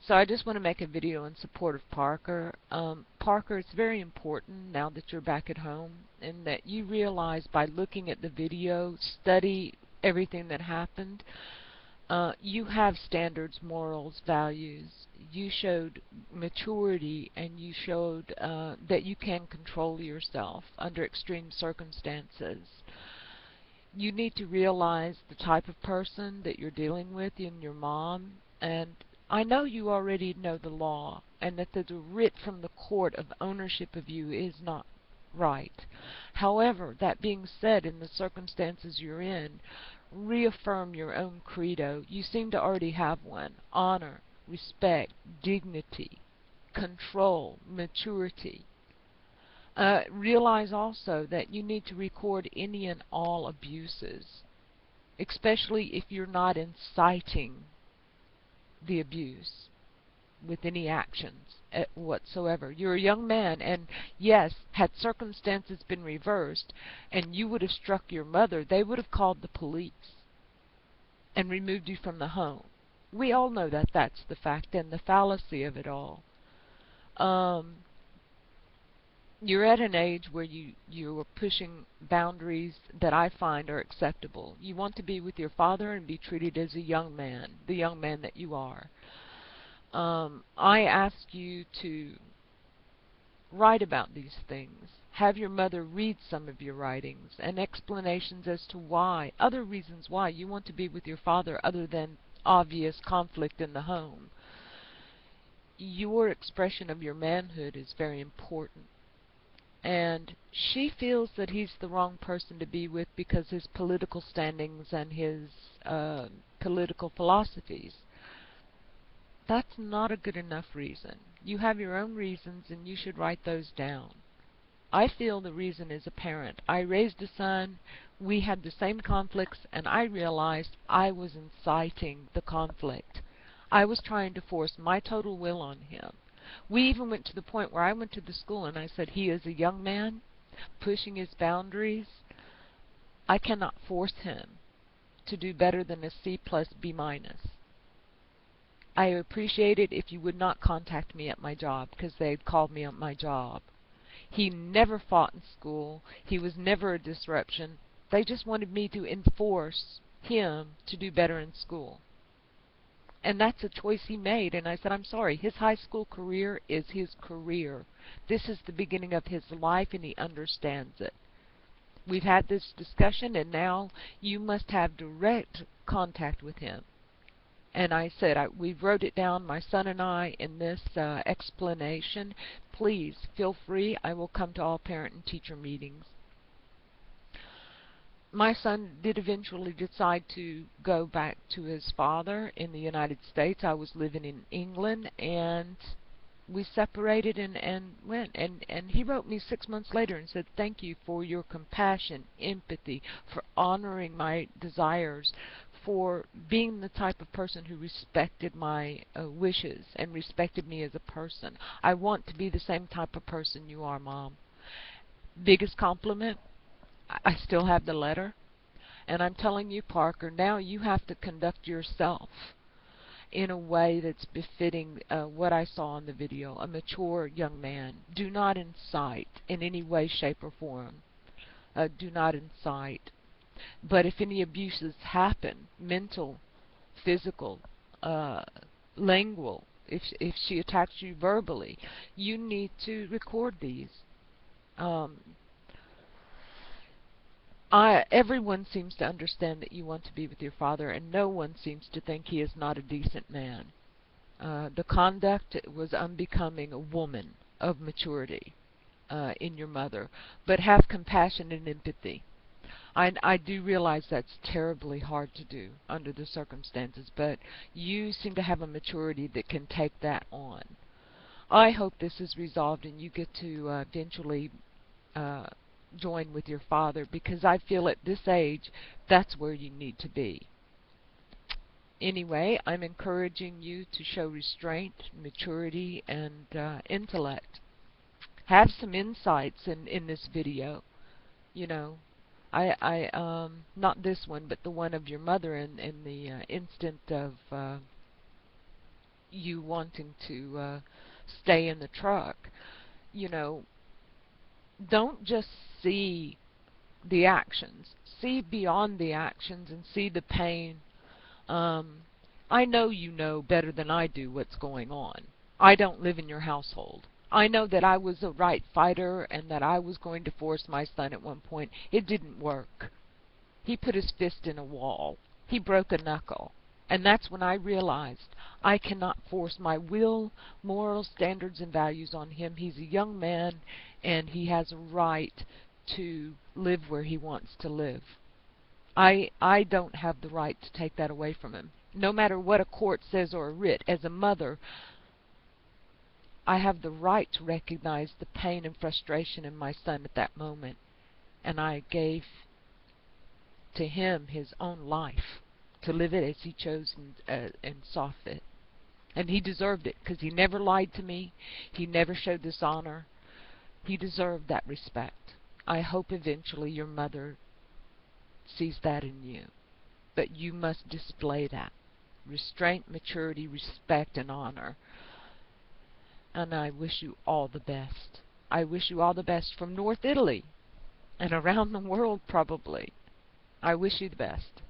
So I just want to make a video in support of Parker. Parker, it's very important now that you're back at home and that you realize by looking at the video, study everything that happened. You have standards, morals, values. You showed maturity and you showed that you can control yourself under extreme circumstances. You need to realize the type of person that you're dealing with in your mom, and I know you already know the law and that the writ from the court of ownership of you is not right. However, that being said, in the circumstances you're in, reaffirm your own credo. You seem to already have one. Honor, respect, dignity, control, maturity. Realize also that you need to record any and all abuses, especially if you're not inciting the abuse with any actions whatsoever. You're a young man, and yes, had circumstances been reversed and you would have struck your mother, they would have called the police and removed you from the home. We all know that that's the fact and the fallacy of it all. You're at an age where you are pushing boundaries that I find are acceptable. You want to be with your father and be treated as a young man, the young man that you are. I ask you to write about these things. Have your mother read some of your writings and explanations as to why, other reasons why you want to be with your father other than obvious conflict in the home. Your expression of your manhood is very important. And she feels that he's the wrong person to be with because his political standings and his political philosophies. That's not a good enough reason. You have your own reasons and you should write those down. I feel the reason is apparent. I raised a son, we had the same conflicts, and I realized I was inciting the conflict. I was trying to force my total will on him. We even went to the point where I went to the school and I said, he is a young man pushing his boundaries. I cannot force him to do better than a C plus B minus. I appreciate it if you would not contact me at my job because they had called me on my job. He never fought in school. He was never a disruption. They just wanted me to enforce him to do better in school. And that's a choice he made, and I said, I'm sorry, his high school career is his career. This is the beginning of his life, and he understands it. We've had this discussion, and now you must have direct contact with him. And I said, we wrote it down, my son and I, in this explanation. Please, feel free. I will come to all parent and teacher meetings. My son did eventually decide to go back to his father in the United States. I was living in England, and we separated and went. And he wrote me 6 months later and said, thank you for your compassion, empathy, for honoring my desires, for being the type of person who respected my wishes and respected me as a person. I want to be the same type of person you are, Mom. Biggest compliment. I still have the letter. And I'm telling you, Parker, now you have to conduct yourself in a way that's befitting what I saw in the video, a mature young man. Do not incite in any way, shape, or form. Do not incite. But if any abuses happen, mental, physical, lingual, if she attacks you verbally, you need to record these. Everyone seems to understand that you want to be with your father, and no one seems to think he is not a decent man. The conduct was unbecoming a woman of maturity in your mother, but have compassion and empathy. I do realize that's terribly hard to do under the circumstances, but you seem to have a maturity that can take that on. I hope this is resolved and you get to eventually join with your father, because I feel at this age that's where you need to be. Anyway, I'm encouraging you to show restraint, maturity, and intellect. Have some insights in this video. You know, not this one, but the one of your mother in the instant of you wanting to stay in the truck. You know, don't just see the actions. See beyond the actions and see the pain. Um, I know you know better than I do what's going on. I don't live in your household. I know that I was a right fighter and that I was going to force my son at one point. It didn't work. He put his fist in a wall. He broke a knuckle. And that's when I realized I cannot force my will, moral standards, and values on him. He's a young man, and he has a right to live where he wants to live. I don't have the right to take that away from him. No matter what a court says or a writ, as a mother, I have the right to recognize the pain and frustration in my son at that moment. And I gave to him his own life to live it as he chose and saw fit. And he deserved it, because he never lied to me. He never showed dishonor. He deserved that respect. I hope eventually your mother sees that in you. But you must display that. Restraint, maturity, respect, and honor. And I wish you all the best. I wish you all the best from North Italy and around the world probably. I wish you the best.